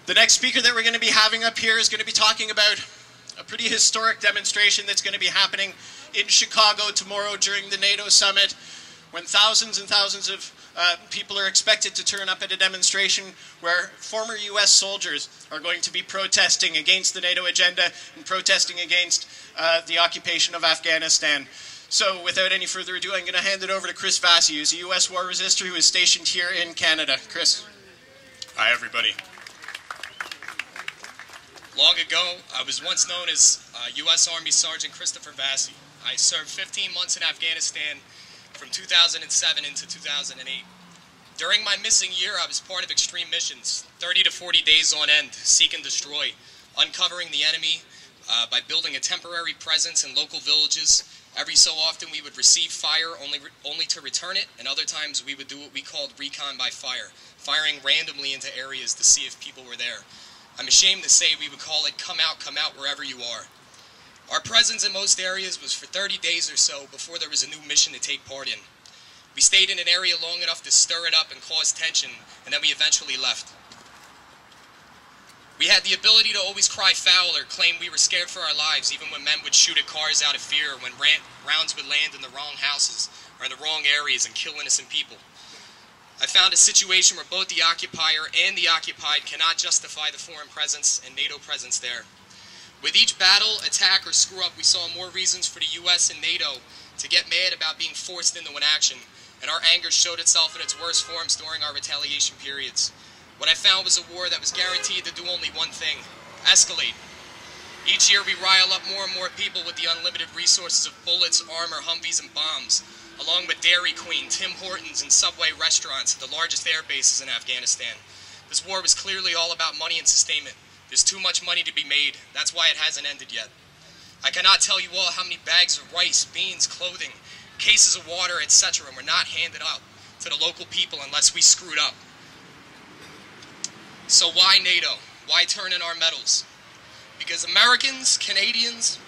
The next speaker that we're going to be having up here is going to be talking about a pretty historic demonstration that's going to be happening in Chicago tomorrow during the NATO summit, when thousands and thousands of people are expected to turn up at a demonstration where former US soldiers are going to be protesting against the NATO agenda and protesting against the occupation of Afghanistan. So without any further ado, I'm going to hand it over to Chris Vassie, who's a US war resister who is stationed here in Canada. Chris. Hi, everybody. Long ago, I was once known as U.S. Army Sergeant Christopher Vassie. I served 15 months in Afghanistan from 2007 into 2008. During my missing year, I was part of extreme missions, 30 to 40 days on end, seek and destroy, uncovering the enemy by building a temporary presence in local villages. Every so often, we would receive fire only to return it, and other times we would do what we called recon by fire, firing randomly into areas to see if people were there. I'm ashamed to say we would call it come out wherever you are. Our presence in most areas was for 30 days or so before there was a new mission to take part in. We stayed in an area long enough to stir it up and cause tension, and then we eventually left. We had the ability to always cry foul or claim we were scared for our lives, even when men would shoot at cars out of fear, when rounds would land in the wrong houses or in the wrong areas and kill innocent people. I found a situation where both the occupier and the occupied cannot justify the foreign presence and NATO presence there. With each battle, attack, or screw-up, we saw more reasons for the U.S. and NATO to get mad about being forced into an action, and our anger showed itself in its worst forms during our retaliation periods. What I found was a war that was guaranteed to do only one thing: escalate. Each year we rile up more and more people with the unlimited resources of bullets, armor, Humvees, and bombs, along with Dairy Queen, Tim Hortons, and Subway restaurants, the largest air bases in Afghanistan. This war was clearly all about money and sustainment. There's too much money to be made. That's why it hasn't ended yet. I cannot tell you all how many bags of rice, beans, clothing, cases of water, etc. were not handed out to the local people unless we screwed up. So why NATO? Why turn in our medals? Because Americans, Canadians,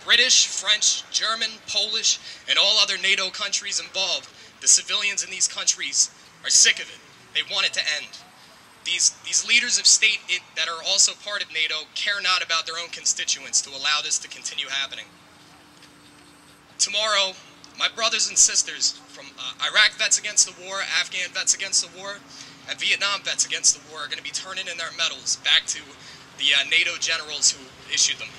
British, French, German, Polish, and all other NATO countries involved, the civilians in these countries are sick of it. They want it to end. These leaders of state that are also part of NATO care not about their own constituents to allow this to continue happening. Tomorrow, my brothers and sisters from Iraq vets against the war, Afghan vets against the war, and Vietnam vets against the war are going to be turning in their medals back to the NATO generals who issued them.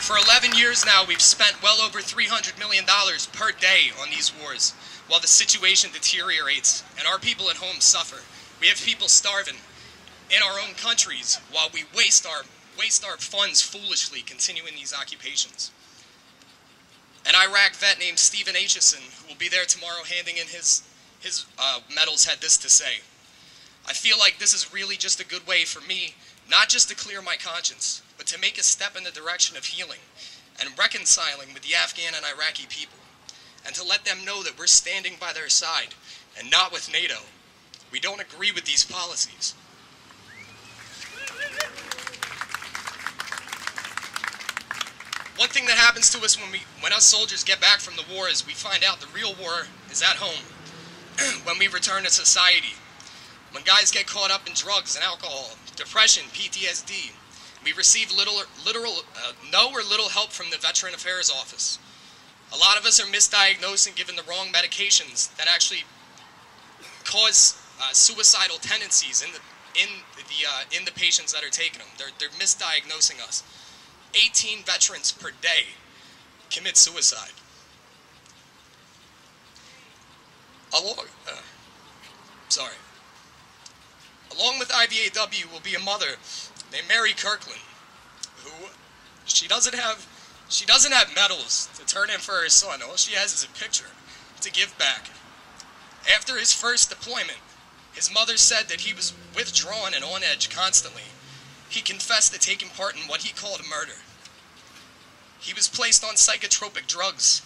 For 11 years now, we've spent well over $300 million per day on these wars, while the situation deteriorates and our people at home suffer. We have people starving in our own countries while we waste our funds foolishly continuing these occupations. An Iraq vet named Stephen Aitchison, who will be there tomorrow handing in his medals, had this to say: "I feel like this is really just a good way for me, not just to clear my conscience, but to make a step in the direction of healing and reconciling with the Afghan and Iraqi people, and to let them know that we're standing by their side and not with NATO. We don't agree with these policies." One thing that happens to us when us soldiers get back from the war is we find out the real war is at home when we return to society. When guys get caught up in drugs and alcohol, depression, PTSD, we receive no or little help from the Veteran Affairs Office. A lot of us are misdiagnosed and given the wrong medications that actually cause suicidal tendencies in the patients that are taking them. They're misdiagnosing us. 18 veterans per day commit suicide. Along with IVAW will be a mother named Mary Kirkland, who she doesn't have medals to turn in for her son. All she has is a picture to give back. After his first deployment, his mother said that he was withdrawn and on edge constantly. He confessed to taking part in what he called a murder. He was placed on psychotropic drugs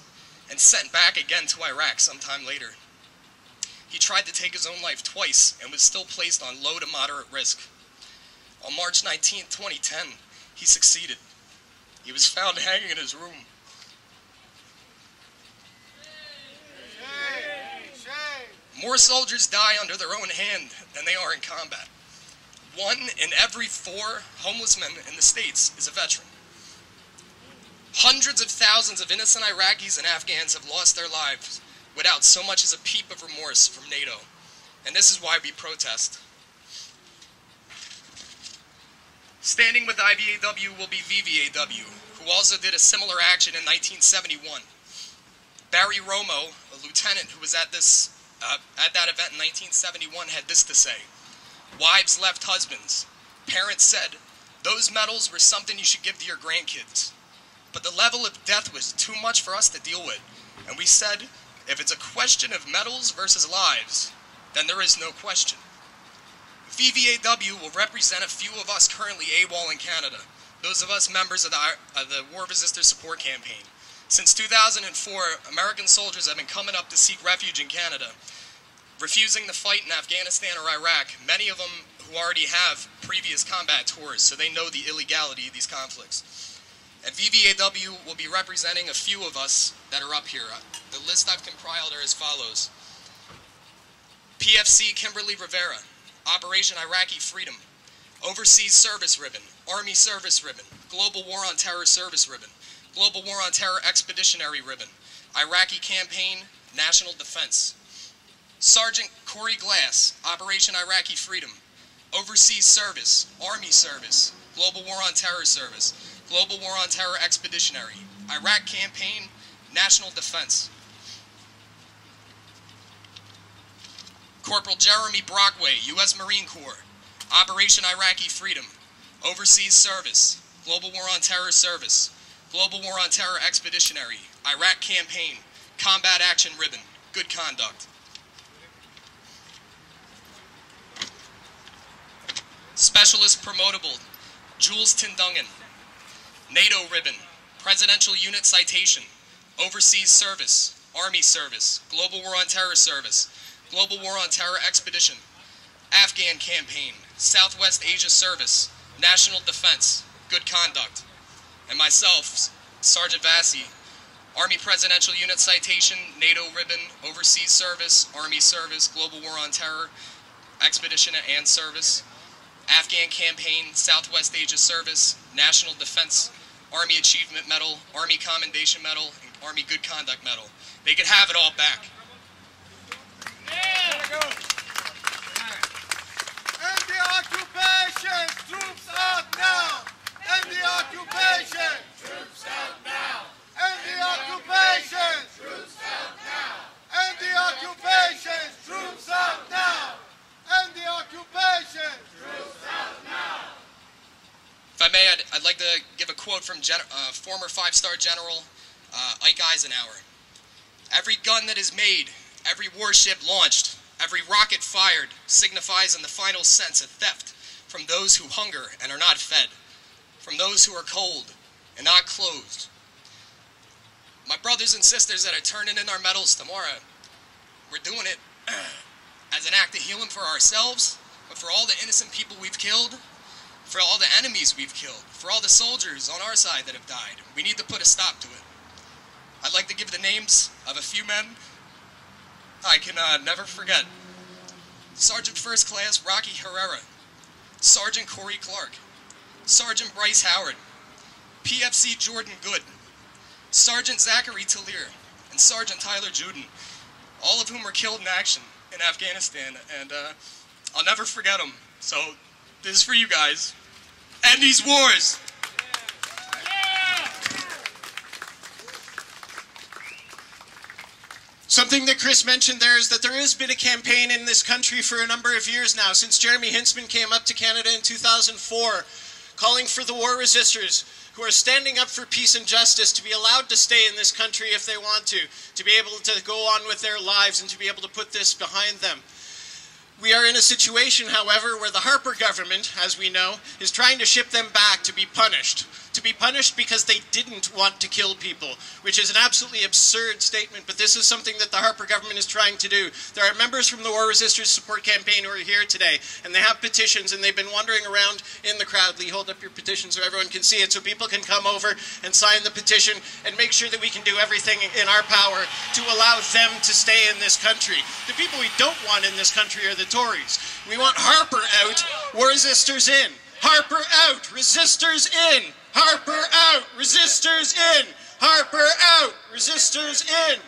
and sent back again to Iraq sometime later. He tried to take his own life twice and was still placed on low to moderate risk. On March 19, 2010, he succeeded. He was found hanging in his room. More soldiers die under their own hand than they are in combat. 1 in every 4 homeless men in the States is a veteran. Hundreds of thousands of innocent Iraqis and Afghans have lost their lives without so much as a peep of remorse from NATO. And this is why we protest. Standing with IVAW will be VVAW, who also did a similar action in 1971. Barry Romo, a lieutenant who was at that event in 1971, had this to say: "Wives left husbands. Parents said, those medals were something you should give to your grandkids. But the level of death was too much for us to deal with. And we said, if it's a question of medals versus lives, then there is no question." VVAW will represent a few of us currently AWOL in Canada, those of us members of the War Resisters Support Campaign. Since 2004, American soldiers have been coming up to seek refuge in Canada, refusing to fight in Afghanistan or Iraq, many of them who already have previous combat tours, so they know the illegality of these conflicts. And VVAW will be representing a few of us that are up here. The list I've compiled are as follows: PFC Kimberly Rivera, Operation Iraqi Freedom, Overseas Service Ribbon, Army Service Ribbon, Global War on Terror Service Ribbon, Global War on Terror Expeditionary Ribbon, Iraqi Campaign, National Defense. Sergeant Corey Glass, Operation Iraqi Freedom, Overseas Service, Army Service, Global War on Terror Service, Global War on Terror Expeditionary, Iraq Campaign, National Defense. Corporal Jeremy Brockway, U.S. Marine Corps, Operation Iraqi Freedom, Overseas Service, Global War on Terror Service, Global War on Terror Expeditionary, Iraq Campaign, Combat Action Ribbon, Good Conduct. Specialist Promotable, Jules Tindungen, NATO Ribbon, Presidential Unit Citation, Overseas Service, Army Service, Global War on Terror Service, Global War on Terror Expedition, Afghan Campaign, Southwest Asia Service, National Defense, Good Conduct. And myself, Sergeant Vassie, Army Presidential Unit Citation, NATO Ribbon, Overseas Service, Army Service, Global War on Terror Expedition and Service, Afghan Campaign, Southwest Asia Service, National Defense, Army Achievement Medal, Army Commendation Medal, and Army Good Conduct Medal. They could have it all back. End the occupation! Troops out now! End the occupation! Troops out now! End the occupation! Troops out now! End the occupation! Troops out now! End the occupation! Troops out now! If I may, I'd like to give a quote from former 5-star General Ike Eisenhower. "Every gun that is made, every warship launched, every rocket fired signifies in the final sense a theft from those who hunger and are not fed, from those who are cold and not clothed." My brothers and sisters that are turning in our medals tomorrow, we're doing it as an act of healing for ourselves, but for all the innocent people we've killed, for all the enemies we've killed, for all the soldiers on our side that have died. We need to put a stop to it. I'd like to give the names of a few men I can never forget. Sergeant First Class Rocky Herrera, Sergeant Corey Clark, Sergeant Bryce Howard, PFC Jordan Good, Sergeant Zachary Talir, and Sergeant Tyler Juden, all of whom were killed in action in Afghanistan, and I'll never forget them. So this is for you guys. End these wars! Something that Chris mentioned there is that there has been a campaign in this country for a number of years now, since Jeremy Hintzman came up to Canada in 2004, calling for the war resistors who are standing up for peace and justice to be allowed to stay in this country if they want to be able to go on with their lives and to be able to put this behind them. We are in a situation, however, where the Harper government, as we know, is trying to ship them back to be punished, to be punished because they didn't want to kill people, which is an absolutely absurd statement, but this is something that the Harper government is trying to do. There are members from the War Resisters Support Campaign who are here today, and they have petitions, and they've been wandering around in the crowd. Lee, hold up your petition so everyone can see it, so people can come over and sign the petition and make sure that we can do everything in our power to allow them to stay in this country. The people we don't want in this country are the Tories. We want Harper out, War Resisters in. Harper out, resistors in. Harper out, resistors in. Harper out, resistors in.